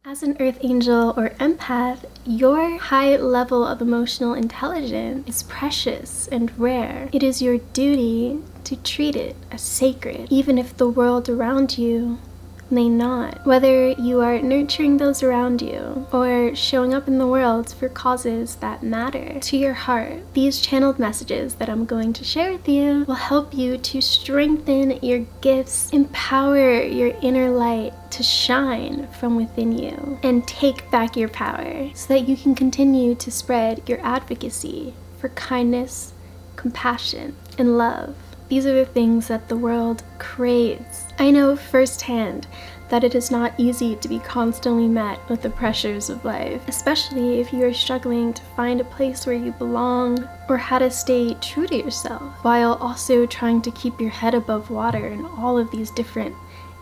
As an earth angel or empath, your high level of emotional intelligence is precious and rare. It is your duty to treat it as sacred, even if the world around you may not. Whether you are nurturing those around you or showing up in the world for causes that matter to your heart, these channeled messages that I'm going to share with you will help you to strengthen your gifts, empower your inner light to shine from within you, and take back your power so that you can continue to spread your advocacy for kindness, compassion, and love. These are the things that the world craves. I know firsthand that it is not easy to be constantly met with the pressures of life, especially if you are struggling to find a place where you belong or how to stay true to yourself, while also trying to keep your head above water in all of these different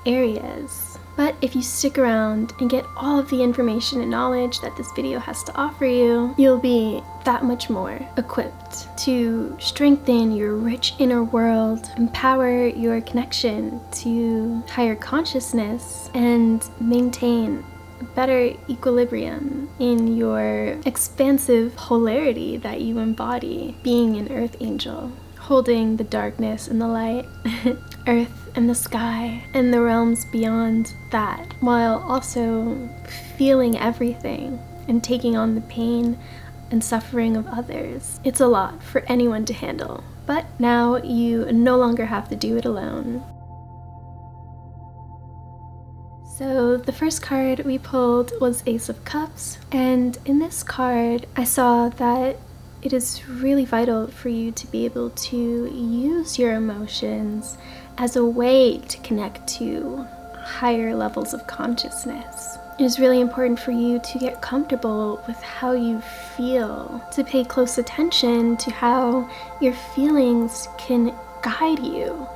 areas. But if you stick around and get all of the information and knowledge that this video has to offer you, you'll be that much more equipped to strengthen your rich inner world, empower your connection to higher consciousness, and maintain a better equilibrium in your expansive polarity that you embody, being an earth angel, holding the darkness and the light, earth and the sky, and the realms beyond that, while also feeling everything and taking on the pain and suffering of others. It's a lot for anyone to handle, but now you no longer have to do it alone. So the first card we pulled was Ace of Cups, and in this card I saw that it is really vital for you to be able to use your emotions as a way to connect to higher levels of consciousness. It is really important for you to get comfortable with how you feel, to pay close attention to how your feelings can guide you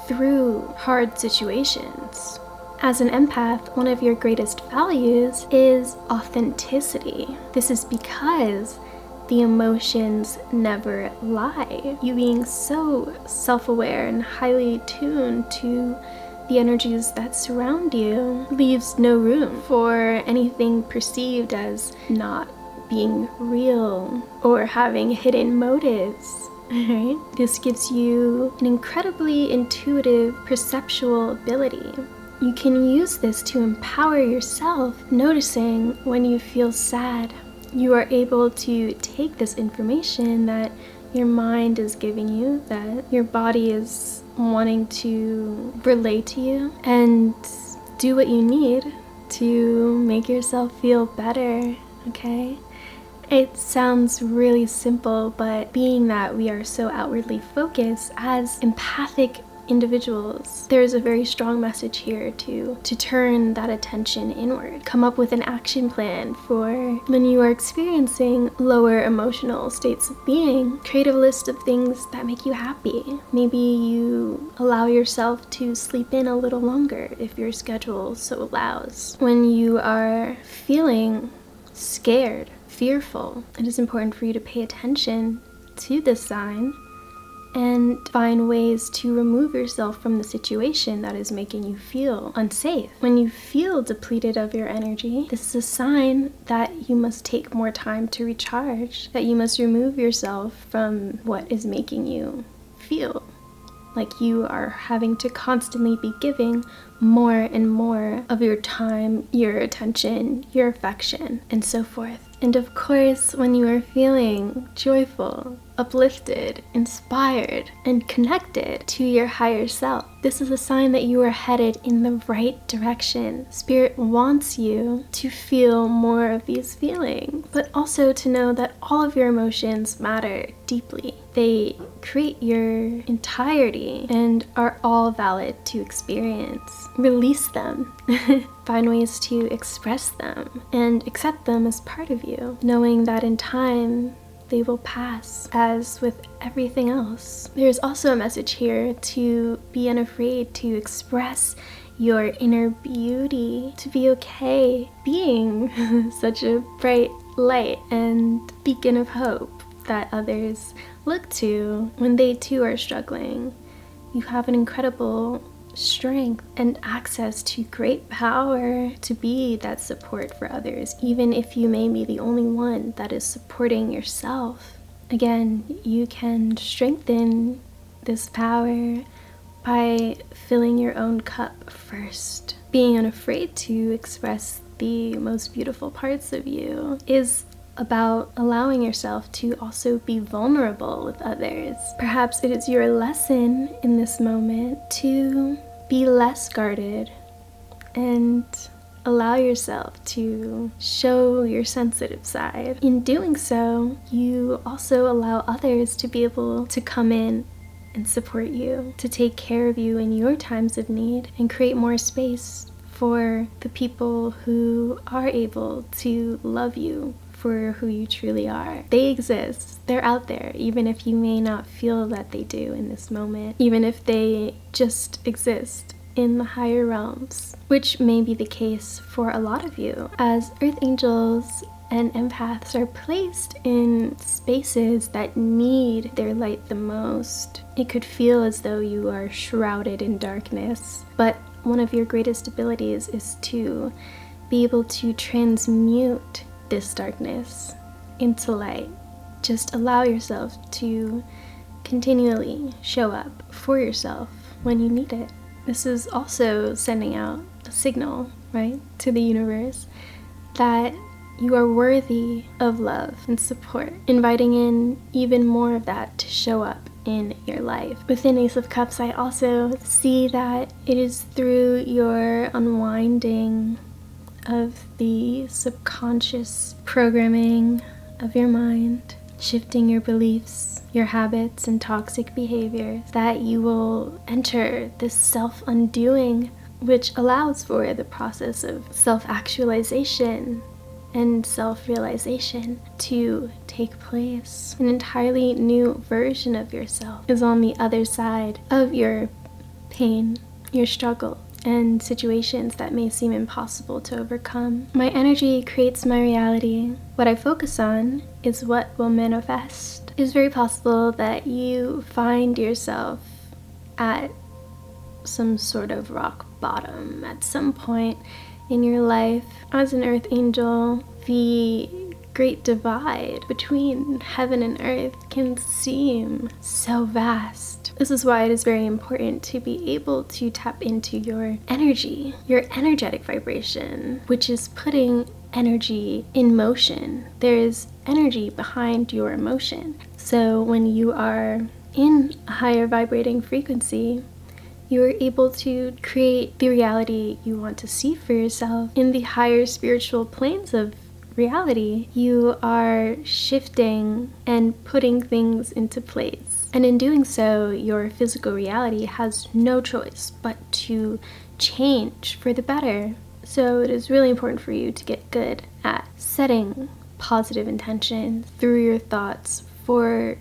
through hard situations. As an empath, one of your greatest values is authenticity. This is because the emotions never lie. You being so self-aware and highly tuned to the energies that surround you leaves no room for anything perceived as not being real or having hidden motives. Right? This gives you an incredibly intuitive, perceptual ability. You can use this to empower yourself, noticing when you feel sad. You are able to take this information that your mind is giving you, that your body is wanting to relay to you, and do what you need to make yourself feel better, okay? It sounds really simple, but being that we are so outwardly focused as empathic individuals, there is a very strong message here to turn that attention inward. Come up with an action plan for when you are experiencing lower emotional states of being. Create a list of things that make you happy. Maybe you allow yourself to sleep in a little longer if your schedule so allows. When you are feeling scared, fearful, it is important for you to pay attention to this sign and find ways to remove yourself from the situation that is making you feel unsafe. When you feel depleted of your energy, this is a sign that you must take more time to recharge, that you must remove yourself from what is making you feel like you are having to constantly be giving more and more of your time, your attention, your affection, and so forth. And of course, when you are feeling joyful, uplifted, inspired, and connected to your higher self, this is a sign that you are headed in the right direction. Spirit wants you to feel more of these feelings, but also to know that all of your emotions matter deeply. They create your entirety and are all valid to experience. Release them. Find ways to express them and accept them as part of you, knowing that in time they will pass, as with everything else. There's also a message here to be unafraid to express your inner beauty, to be okay being such a bright light and beacon of hope that others look to when they too are struggling. You have an incredible strength and access to great power to be that support for others, even if you may be the only one that is supporting yourself. Again, you can strengthen this power by filling your own cup first. Being unafraid to express the most beautiful parts of you is about allowing yourself to also be vulnerable with others. Perhaps it is your lesson in this moment to be less guarded and allow yourself to show your sensitive side. In doing so, you also allow others to be able to come in and support you, to take care of you in your times of need, and create more space for the people who are able to love you for who you truly are. They exist. They're out there, even if you may not feel that they do in this moment, even if they just exist in the higher realms, which may be the case for a lot of you, as earth angels and empaths are placed in spaces that need their light the most. It could feel as though you are shrouded in darkness, but one of your greatest abilities is to be able to transmute this darkness into light. Just allow yourself to continually show up for yourself when you need it. This is also sending out a signal, right, to the universe that you are worthy of love and support, inviting in even more of that to show up in your life. Within Ace of Cups, I also see that it is through your unwinding of the subconscious programming of your mind, shifting your beliefs, your habits, and toxic behaviors, that you will enter this self-undoing, which allows for the process of self-actualization and self-realization to take place. An entirely new version of yourself is on the other side of your pain, your struggle, and situations that may seem impossible to overcome. My energy creates my reality. What I focus on is what will manifest. It is very possible that you find yourself at some sort of rock bottom at some point in your life. As an earth angel, the great divide between heaven and earth can seem so vast. This is why it is very important to be able to tap into your energy, your energetic vibration, which is putting energy in motion. There is energy behind your emotion. So when you are in a higher vibrating frequency, you are able to create the reality you want to see for yourself. In the higher spiritual planes of reality, you are shifting and putting things into place. And in doing so, your physical reality has no choice but to change for the better. So it is really important for you to get good at setting positive intentions through your thoughts for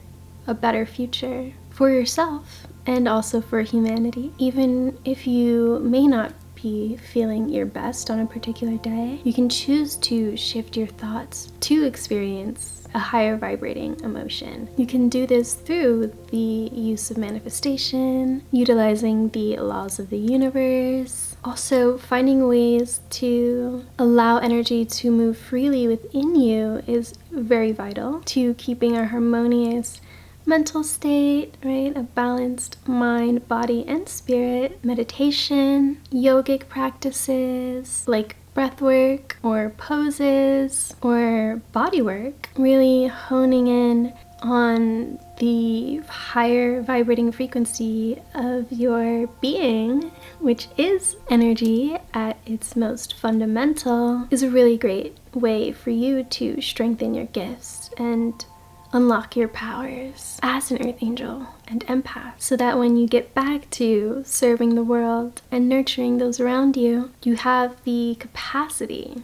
a better future for yourself and also for humanity. Even if you may not be feeling your best on a particular day, you can choose to shift your thoughts to experience a higher vibrating emotion. You can do this through the use of manifestation, utilizing the laws of the universe, also finding ways to allow energy to move freely within you is very vital to keeping a harmonious mental state, right? A balanced mind, body, and spirit. Meditation, yogic practices like breath work or poses or body work, really honing in on the higher vibrating frequency of your being, which is energy at its most fundamental, is a really great way for you to strengthen your gifts and unlock your powers as an earth angel and empath, so that when you get back to serving the world and nurturing those around you, you have the capacity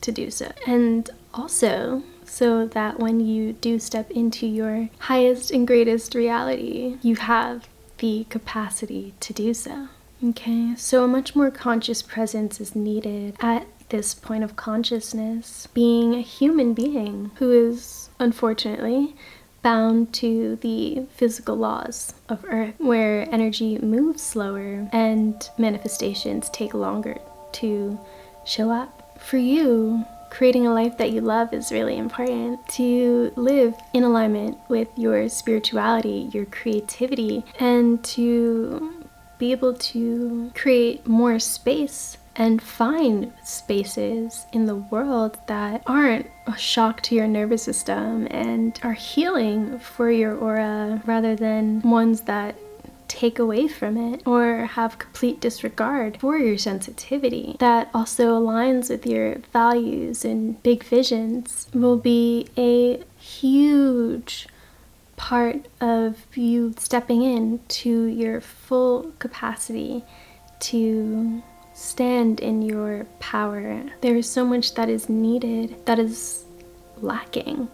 to do so. And also so that when you do step into your highest and greatest reality, you have the capacity to do so. Okay, so a much more conscious presence is needed at this point of consciousness, being a human being who is unfortunately bound to the physical laws of Earth, where energy moves slower and manifestations take longer to show up. For you, creating a life that you love is really important. To live in alignment with your spirituality, your creativity, and to be able to create more space and find spaces in the world that aren't a shock to your nervous system and are healing for your aura rather than ones that take away from it or have complete disregard for your sensitivity, that also aligns with your values and big visions, will be a huge part of you stepping into your full capacity to stand in your power. There is so much that is needed, that is lacking,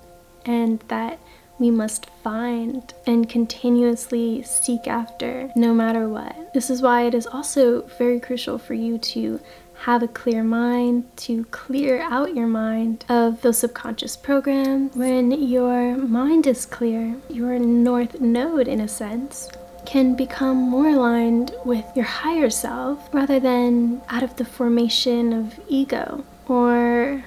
and that we must find and continuously seek after no matter what. This is why it is also very crucial for you to have a clear mind, to clear out your mind of those subconscious programs. When your mind is clear, your north node, in a sense, can become more aligned with your higher self rather than out of the formation of ego or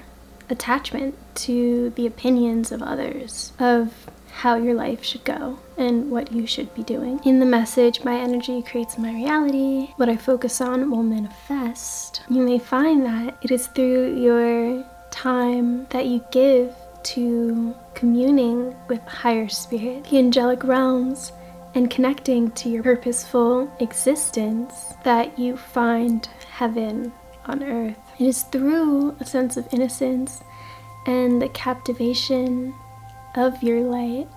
attachment to the opinions of others, of how your life should go and what you should be doing. In the message, "My energy creates my reality. What I focus on will manifest," you may find that it is through your time that you give to communing with higher spirit, the angelic realms, and connecting to your purposeful existence that you find heaven on earth. It is through a sense of innocence and the captivation of your light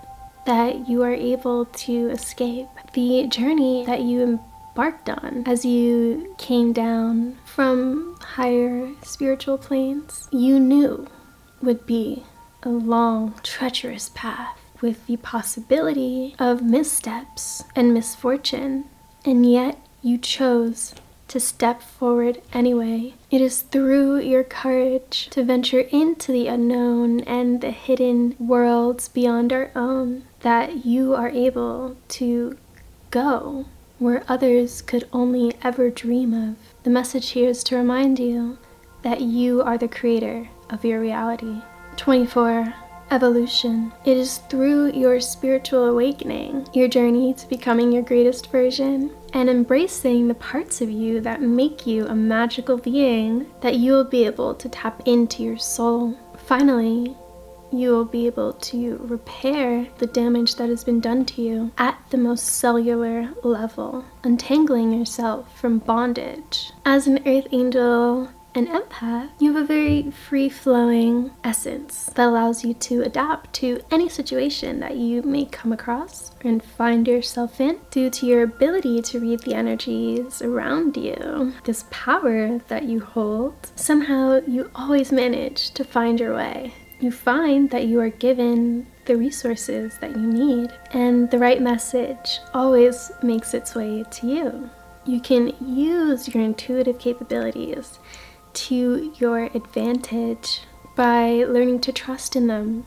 that you are able to escape the journey that you embarked on as you came down from higher spiritual planes. You knew would be a long, treacherous path with the possibility of missteps and misfortune, and yet you chose to step forward anyway. It is through your courage to venture into the unknown and the hidden worlds beyond our own that you are able to go where others could only ever dream of. The message here is to remind you that you are the creator of your reality. 24. Evolution. It is through your spiritual awakening, your journey to becoming your greatest version, and embracing the parts of you that make you a magical being, that you will be able to tap into your soul. Finally, you will be able to repair the damage that has been done to you at the most cellular level, untangling yourself from bondage. As an earth angel, an empath, you have a very free-flowing essence that allows you to adapt to any situation that you may come across and find yourself in. Due to your ability to read the energies around you, this power that you hold, somehow you always manage to find your way. You find that you are given the resources that you need, and the right message always makes its way to you. You can use your intuitive capabilities to your advantage by learning to trust in them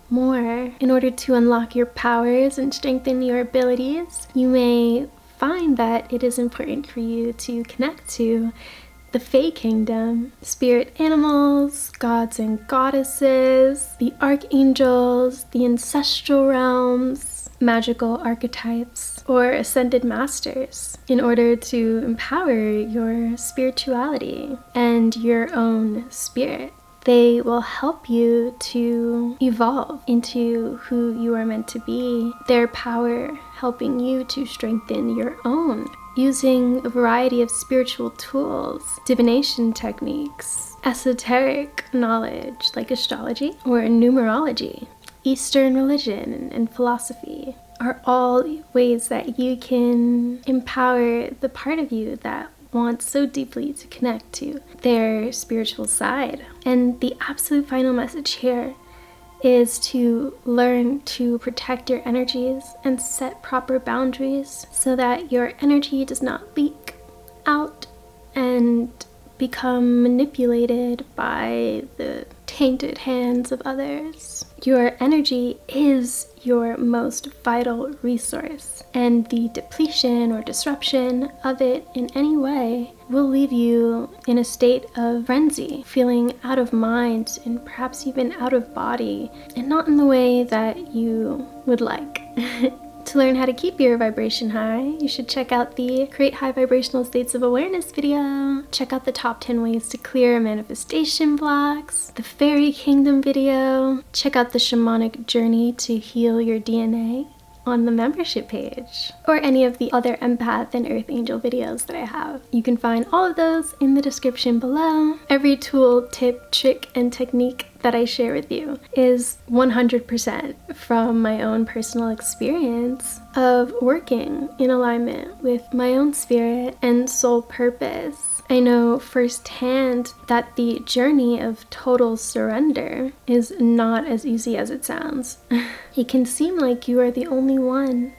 more. In order to unlock your powers and strengthen your abilities, you may find that it is important for you to connect to the Fae Kingdom, spirit animals, gods and goddesses, the archangels, the ancestral realms, magical archetypes, or ascended masters, in order to empower your spirituality and your own spirit. They will help you to evolve into who you are meant to be, their power helping you to strengthen your own, using a variety of spiritual tools, divination techniques, esoteric knowledge like astrology or numerology, Eastern religion and philosophy are all ways that you can empower the part of you that wants so deeply to connect to their spiritual side. And the absolute final message here is to learn to protect your energies and set proper boundaries so that your energy does not leak out and become manipulated by the tainted hands of others. Your energy is your most vital resource, and the depletion or disruption of it in any way will leave you in a state of frenzy, feeling out of mind and perhaps even out of body, and not in the way that you would like. To learn how to keep your vibration high, you should check out the Create High Vibrational States of Awareness video, check out the top 10 ways to clear manifestation blocks, the Fairy Kingdom video, check out the Shamanic Journey to Heal Your DNA on the membership page, or any of the other empath and earth angel videos that I have. You can find all of those in the description below. Every tool, tip, trick, and technique that I share with you is 100% from my own personal experience of working in alignment with my own spirit and soul purpose. I know firsthand that the journey of total surrender is not as easy as it sounds. It can seem like you are the only one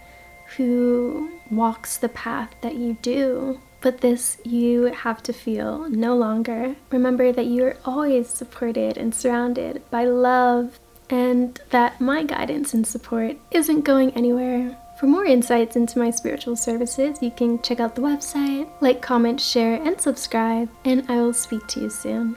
who walks the path that you do, but this you have to feel no longer. Remember that you are always supported and surrounded by love, and that my guidance and support isn't going anywhere. For more insights into my spiritual services, you can check out the website, like, comment, share, and subscribe, and I will speak to you soon.